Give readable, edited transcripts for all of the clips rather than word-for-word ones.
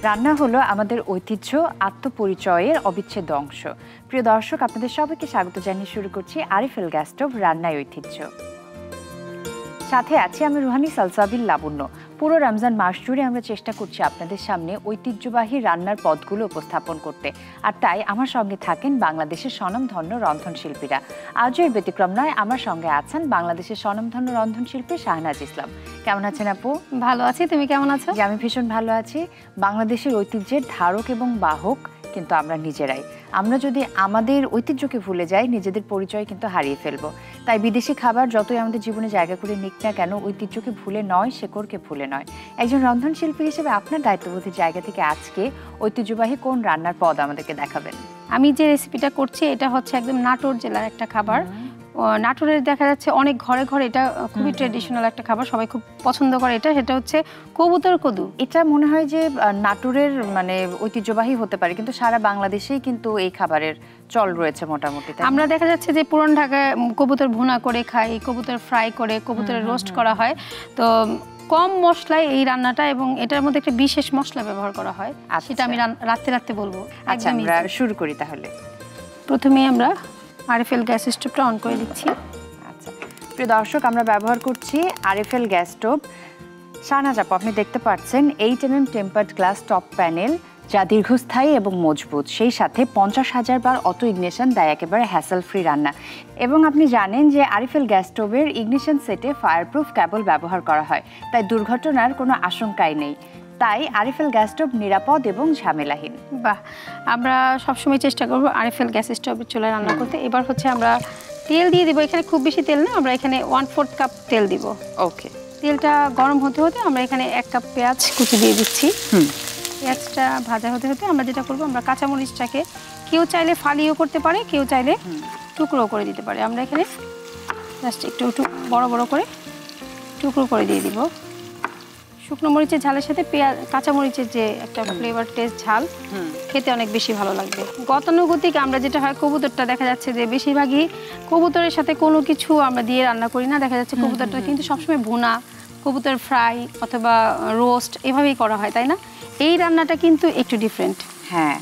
রান্না হলো আমাদের ঐতিহ্য, আত্মপরিচয়ের অবিচ্ছেদ্য অংশ। প্রিয় দর্শক, আপনাদের সবাইকে স্বাগত জানিয়ে শুরু করছি আরএফএল গ্যাস স্টোভ রান্নায় ঐতিহ্য। সাথে আছি আমি রুহানি সালসাবিল লাবণ্য। পুরো রমজান মাস জুড়ে আমরা চেষ্টা করছি আপনাদের সামনে ঐতিহ্যবাহী রান্নার পদগুলো উপস্থাপন করতে, আর তাই আমার সঙ্গে থাকেন বাংলাদেশের স্বনামধন্য রন্ধনশিল্পীরা। আজও এর ব্যতিক্রম নয়, আমার সঙ্গে আছেন বাংলাদেশের স্বনামধন্য রন্ধনশিল্পী শাহনাজ ইসলাম। কেমন আছেন আপু? ভালো আছি, তুমি কেমন আছো? আমি ভীষণ ভালো আছি। বাংলাদেশের ঐতিহ্যের ধারক এবং বাহক কিন্তু আমরা নিজেরাই। আমরা যদি আমাদের ঐতিহ্যকে ভুলে যাই, নিজেদের পরিচয় কিন্তু হারিয়ে ফেলবো। তাই বিদেশি খাবার যতই আমাদের জীবনে জায়গা করে নিক না কেন, ঐতিহ্যকে ভুলে নয়, শেকড়কে ভুলে নয়। একজন রন্ধনশিল্পী হিসেবে আপনার দায়িত্ববোধের জায়গা থেকে আজকে ঐতিহ্যবাহী কোন রান্নার পদ আমাদেরকে দেখাবেন? আমি যে রেসিপিটা করছি এটা হচ্ছে একদম নাটোর জেলার একটা খাবার। নাটোরের দেখা যাচ্ছে অনেক ঘরে ঘরে এটা খুবই ট্রেডিশনাল একটা খাবার, সবাই খুব পছন্দ করে। সেটা হচ্ছে কবুতর কদু। এটা মনে হয় যে নাটোরের মানে ঐতিহ্যবাহী হতে পারে, কিন্তু সারা বাংলাদেশেই কিন্তু এই খাবারের চল রয়েছে মোটামুটি। আমরা দেখা যাচ্ছে যে পুরান ঢাকায় কবুতর ভুনা করে খাই, কবুতর ফ্রাই করে, কবুতরের রোস্ট করা হয়। তো কম মশলায় এই রান্নাটা, এবং এটার মধ্যে একটা বিশেষ মশলা ব্যবহার করা হয়, সেটা আমি রাতে বলবো। আচ্ছা, আমরা শুরু করি তাহলে। প্রথমে আমরা আরএফএল গ্যাস স্টোভটা অন করে দিচ্ছি। আচ্ছা প্রিয় দর্শক, আমরা ব্যবহার করছি আরএফএল গ্যাস স্টোভ। শাহনাজ আপু, আপনি দেখতে পাচ্ছেন 8mm tempered glass top panel, যা দীর্ঘস্থায়ী এবং মজবুত, সেই সাথে 50,000 বার অটো ইগনিশন দেয়, একেবারে হ্যাসেল ফ্রি রান্না। এবং আপনি জানেন যে আরএফএল গ্যাস স্টোভের ইগনিশন সেটে ফায়ারপ্রুফ কেবল ব্যবহার করা হয়, তাই দুর্ঘটনার কোনো আশঙ্কাই নেই। তাই আরএফএল গ্যাস স্টোভ নিরাপদ এবং ঝামেলাহীন। বাহ, আমরা সবসময় চেষ্টা করবো আরএফএল গ্যাস স্টোভের চুলায় রান্না করতে। এবার হচ্ছে আমরা তেল দিয়ে দিব। এখানে খুব বেশি তেল না, আমরা এখানে 1/4 কাপ তেল দিব। ওকে, তেলটা গরম হতে হতে আমরা এখানে 1 কাপ পেঁয়াজ কুচি দিয়ে দিচ্ছি। পেঁয়াজটা ভাজা হতে হতে আমরা যেটা করবো, আমরা কাঁচামরিচটাকে কেউ চাইলে ফালিও করতে পারে, কেউ চাইলে টুকরো করে দিতে পারে। আমরা এখানে জাস্ট একটু বড় বড় করে টুকরো করে দিয়ে দিব। শুকনো মরিচের ঝালের সাথে কাঁচামরিচের যে একটা ফ্লেভার, টেস্ট, ঝাল খেতে অনেক বেশি ভালো লাগবে। গতানুগতিক আমরা যেটা হয়, কবুতরটা দেখা যাচ্ছে যে বেশিরভাগই কবুতরের সাথে কোনো কিছু আমরা দিয়ে রান্না করি না। দেখা যাচ্ছে কবুতরটা কিন্তু সবসময় ভুনা, কবুতর ফ্রাই অথবা রোস্ট এভাবেই করা হয়, তাই না? এই রান্নাটা কিন্তু একটু ডিফারেন্ট। হ্যাঁ,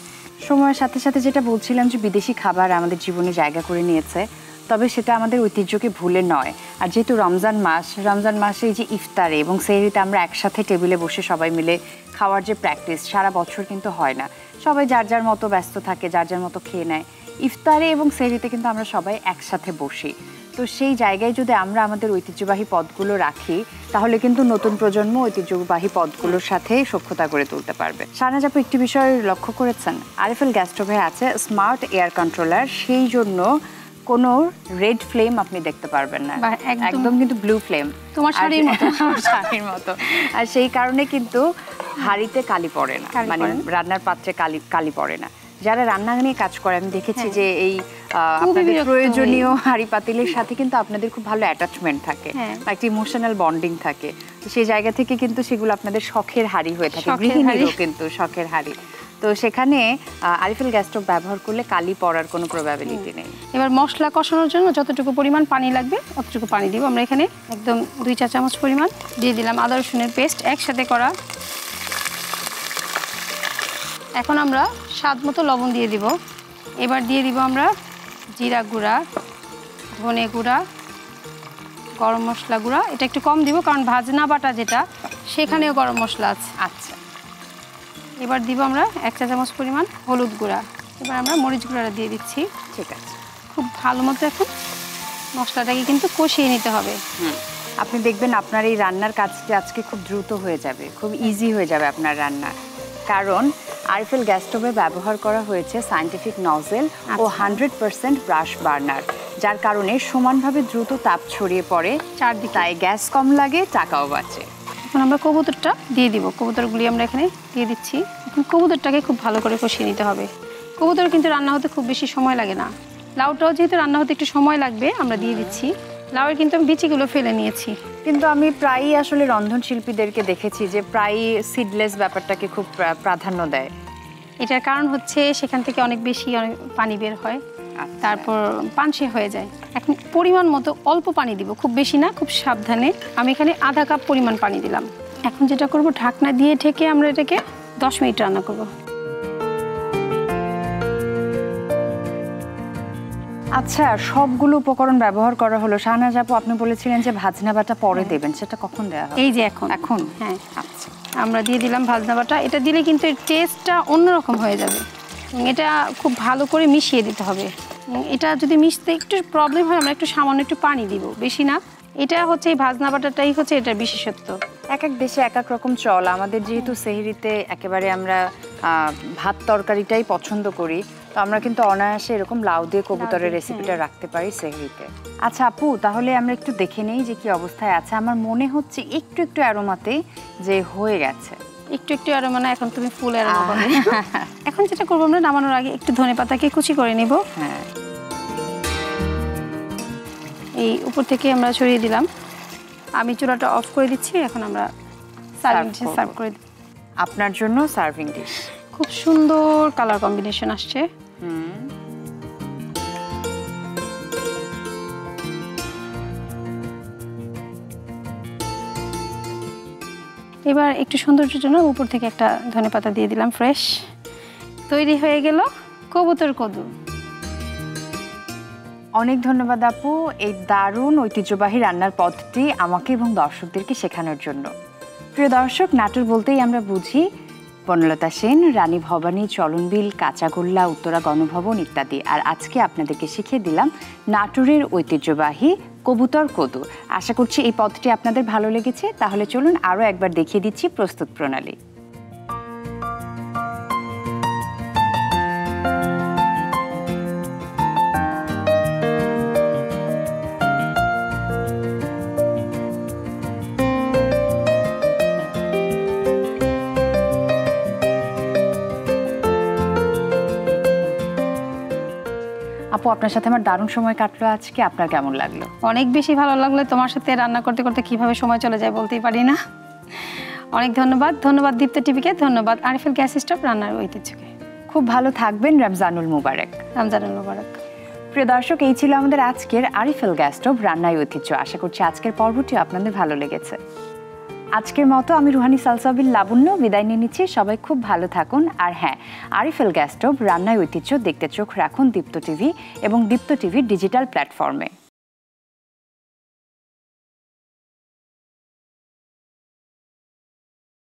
সময়ের সাথে সাথে যেটা বলছিলাম যে বিদেশি খাবার আমাদের জীবনে জায়গা করে নিয়েছে, তবে সেটা আমাদের ঐতিহ্যকে ভুলে নয়। আর যেহেতু রমজান মাসে এই যে ইফতারে এবং সেহরিতে আমরা একসাথে টেবিলে বসে সবাই মিলে খাওয়ার যে প্র্যাকটিস, সারা বছর কিন্তু হয় না। সবাই যার যার মতো ব্যস্ত থাকে, যার যার মতো খেয়ে নেয়। ইফতারে এবং সেহরিতে কিন্তু আমরা সবাই একসাথে বসি। তো সেই জায়গায় যদি আমরা আমাদের ঐতিহ্যবাহী পদগুলো রাখি, তাহলে কিন্তু নতুন প্রজন্ম ঐতিহ্যবাহী পদগুলোর সাথে সখ্যতা করে তুলতে পারবে। শাহনাজ আপু, একটি বিষয় লক্ষ্য করেছেন, আরএফএল গ্যাস স্টোভে আছে স্মার্ট এয়ার কন্ট্রোলার, সেই জন্য কোনো রেড ফ্লেম আপনি দেখতে পারবেন না, একদম কিন্তু ব্লু ফ্লেম, তোমার শাড়ির মতো। শাড়ির মতো। আর সেই কারণে কিন্তু হাঁড়িতে কালি পড়ে না, মানে রান্নার পাত্রে কালি পড়ে না। যারা রান্না নিয়ে কাজ করে আমি দেখেছি যে এই আপনাদের প্রয়োজনীয় হাঁড়ি পাতিলের সাথে কিন্তু আপনাদের খুব ভালো অ্যাটাচমেন্ট থাকে, একটা ইমোশনাল বন্ডিং থাকে। সেই জায়গা থেকে কিন্তু সেগুলো আপনাদের শখের হাঁড়ি হয়ে থাকে, গৃহিণীরও কিন্তু শখের হাঁড়ি। তো সেখানে আরএফএল গ্যাস স্টোভ ব্যবহার করলে কালি পড়ার কোনো প্রবাবিলিটি নেই। এবার মশলা কষানোর জন্য যতটুকু পরিমাণ পানি লাগবে অতটুকু পানি দিব। আমরা এখানে একদম 2 চা চামচ পরিমাণ দিয়ে দিলাম আদা রসুনের পেস্ট একসাথে করা। এখন আমরা স্বাদ মতো লবণ দিয়ে দিব। এবার দিয়ে দিব আমরা জিরা গুঁড়া, ধনে গুঁড়া, গরম মশলা গুঁড়া। এটা একটু কম দিব কারণ ভাজনা বাটা যেটা, সেখানেও গরম মশলা আছে। আচ্ছা, এবার দিব আমরা 1 চা চামচ পরিমাণ হলুদ গুঁড়া। এবার আমরা মরিচ গুঁড়াটা দিয়ে দিচ্ছি। ঠিক আছে, খুব ভালো মতো এখন মশলাটাকে কিন্তু কষিয়ে নিতে হবে। আপনি দেখবেন আপনার এই রান্নার কাজটি আজকে খুব দ্রুত হয়ে যাবে, খুব ইজি হয়ে যাবে আপনার রান্না, কারণ আরএফএল গ্যাস স্টোভে ব্যবহার করা হয়েছে সায়েন্টিফিক নজেল ও 100% ব্রাশ বার্নার, যার কারণে সমানভাবে দ্রুত তাপ ছড়িয়ে পড়ে চারদিকে, তাই গ্যাস কম লাগে, টাকাও বাঁচে। এখন আমরা কবুতরটা দিয়ে দিব। কবুতরগুলি আমরা এখানে দিয়ে দিচ্ছি। এখন কবুতরটাকে খুব ভালো করে কষিয়ে নিতে হবে। কবুতর কিন্তু রান্না হতে খুব বেশি সময় লাগে না। লাউটাও যেহেতু রান্না হতে একটু সময় লাগবে, আমরা দিয়ে দিচ্ছি। লাউয়ের কিন্তু আমি বিচিগুলো ফেলে নিয়েছি। কিন্তু আমি প্রায়ই আসলে রন্ধনশিল্পীদেরকে দেখেছি যে প্রায়ই সিডলেস ব্যাপারটাকে খুব প্রাধান্য দেয়। এটার কারণ হচ্ছে সেখান থেকে অনেক পানি বের হয়, তারপর পানসে হয়ে যায়। এখন পরিমাণ মতো অল্প পানি দিব, খুব বেশি না, খুব সাবধানে। আমি এখানে আধা কাপ পরিমাণ পানি দিলাম। এখন যেটা করব, ঢাকনা দিয়ে ঢেকে আমরা এটাকে 10 মিনিট রান্না করব। আচ্ছা, সবগুলো উপকরণ ব্যবহার করা হলো। শাহনাজ আপু, আপনি বলেছিলেন যে ভাজনা বাটা পরে দেবেন, সেটা কখন দেওয়া হবে? এই যে এখন। এখন? হ্যাঁ, আচ্ছা, আমরা দিয়ে দিলাম ভাজনা বাটা। এটা দিলে কিন্তু এর টেস্টটা অন্যরকম হয়ে যাবে। এটা খুব ভালো করে মিশিয়ে দিতে হবে। এটা যদি মিশতে একটু প্রবলেম হয়, আমরা একটু সামান্য একটু পানি দিব, বেশি না। এটা হচ্ছে এই ভাজনা বাটাটাই হচ্ছে এটার বিশেষত্ব। এক এক দেশে এক এক রকম চল। আমাদের যেহেতু সেহরিতে একেবারে আমরা ভাত তরকারিটাই পছন্দ করি, তো আমরা কিন্তু অনায়াসে এরকম লাউ দিয়ে কবুতরের রেসিপিটা রাখতে পারি সেহরিতে। আচ্ছা আপু, তাহলে আমরা একটু দেখে নেই যে কি অবস্থায় আছে। আমার মনে হচ্ছে একটু একটু অ্যারোমাতে যে হয়ে গেছে। একটু একটু অ্যারোমা না, এখন তুমি ফুল অ্যারোমা পাবে। এখন যেটা করবো, আমরা নামানোর আগে একটু ধনেপাতাকে কুচি করে নিব। হ্যাঁ, এই উপর থেকে আমরা ছড়িয়ে দিলাম। আমি চুলাটা অফ করে দিচ্ছি। এখন আমরা সার্ভিং ডিশে সার্ভ করে দিই। আপনার জন্য সার্ভিং ডিশ। খুব সুন্দর কালার কম্বিনেশন আসছে। এবার একটু সৌন্দর্যের জন্য উপর থেকে একটা ধনেপাতা দিয়ে দিলাম ফ্রেশ। তৈরি হয়ে গেল কবুতর কদু। অনেক ধন্যবাদ আপু, এই দারুণ ঐতিহ্যবাহী রান্নার পদ্ধতি আমাকে এবং দর্শকদেরকে শেখানোর জন্য। প্রিয় দর্শক, নাটোর বলতেই আমরা বুঝি বনলতা সেন, রানী ভবানী, চলনবিল, কাঁচাগোল্লা, উত্তরা গণভবন ইত্যাদি। আর আজকে আপনাদেরকে শিখিয়ে দিলাম নাটোরের ঐতিহ্যবাহী কবুতর কদু। আশা করছি এই পদটি আপনাদের ভালো লেগেছে। তাহলে চলুন আরও একবার দেখিয়ে দিচ্ছি প্রস্তুত প্রণালী। আপু, আপনার সাথে আমার দারুণ সময় কাটলো আজকে। আপনার কেমন লাগলো? অনেক বেশি ভালো লাগলো। তোমার সাথে রান্না করতে করতে কিভাবে সময় চলে যায় বলতেই পারি না। অনেক ধন্যবাদ। ধন্যবাদ দীপ্ত টিভিকে, ধন্যবাদ আরিফেল গ্যাস স্টোভ রান্নার ঐতিহ্যকে। খুব ভালো থাকবেন। রমজানুল মুবারক। রমজানুল মুবারক। প্রিয় দর্শক, এই ছিল আমাদের আজকের আরিফেল গ্যাস স্টোভ রান্নার ঐতিহ্য। আশা করছি আজকের পর্বটি আপনাদের ভালো লেগেছে। আজকের মতো আমি রুহানি সালসাবিল লাবণ্য বিদায় নিয়ে নিচ্ছি। সবাই খুব ভালো থাকুন। আর হ্যাঁ, আরিফেল গ্যাস স্টোভ রান্নার ঐতিহ্য দেখতে চোখ রাখুন দীপ্ত টিভি এবং দীপ্ত টিভির ডিজিটাল প্ল্যাটফর্মে।